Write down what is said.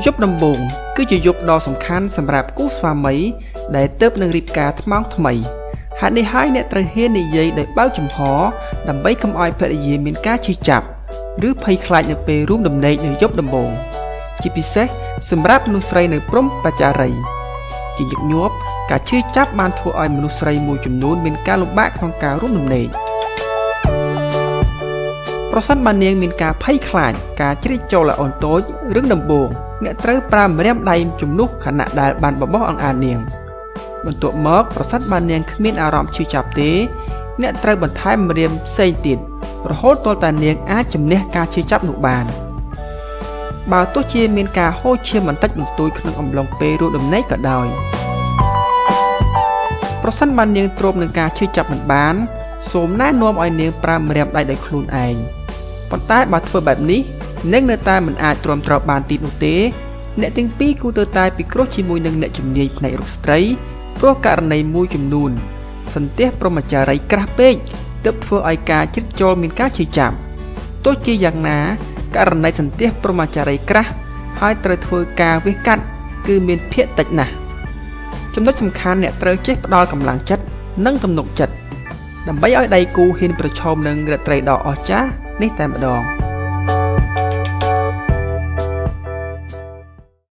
យប់ដំបូងគឺជាយប់ដ៏សំខាន់សម្រាប់គូស្វាមីដែលទើបនឹងរៀបការថ្មោងថ្មីហេតុនេះហើយអ្នកត្រូវហ៊ាននិយាយដោយបើកចំហដើម្បីកុំឲ្យភរិយាមានការឈឺចាប់ឬភ័យខ្លាចនៅពេលរួមដំណេកនៅយប់ដំបូងជាពិសេសសម្រាប់មនុស្សស្រីនៅព្រំបច្ចារីជាញឹកញាប់ការឈឺចាប់បានធ្វើឲ្យមនុស្សស្រីមួយចំនួនមានការលំបាកក្នុងការរួមដំណេកប្រសិនបើនាងមានការភ័យខ្លាចការជ្រៀតចូលល្អោនតូចរឿងដំបូងអ្នកត្រូវប្រើម្រាមដៃជំនួសខណៈដែលបានបបោះអង្អែលនាងបន្ទាប់មកប្រសិនបើនាងគ្មានអារម្មណ៍ឈឺចាប់ទេអ្នកត្រូវបន្ថែមម្រាមផ្សេងទៀតរហូតទាល់តែនាងអាចជំនះការឈឺចាប់នោះបានបើទោះជាមានការហូរឈាមបន្តិចបន្តួចក្នុងអំឡុងពេលរួមដំណេកក៏ដោយប្រសិនបើនាងទ្រាំនឹងការឈឺចាប់មិនបានសូមណែនាំឲ្យនាងប្រើម្រាមដៃដោយខ្លួនឯងប៉ុន្តែបើធ្វើបែបនេះនាងនៅតែមិនអាចទ្រាំទ្របានទីនោះទេអ្នកទាំងពីរគួរទៅតែពិគ្រោះជាមួយនឹងអ្នកជំនាញផ្នែករូបស្ត្រីព្រោះករណីមួយចំនួនសន្ទះព្រហ្មចារីយ៍ក្រាស់ពេកទើបធ្វើឲ្យការជ្រៀតចូលមានការឈឺចាប់ទោះជាយ៉ាងណាករណីសន្ទះព្រហ្មចារីយ៍ក្រាស់ហើយត្រូវធ្វើការវះកាត់គឺមានភាគតិចណាស់ចំណុចសំខាន់អ្នកត្រូវចេះផ្ដល់កម្លាំងចិត្តនិងទំនុកចិត្តដើម្បីឲ្យដៃគូហ៊ានប្រឈមនឹងរាត្រីដ៏អស្ចារ្យនេះតែម្ដង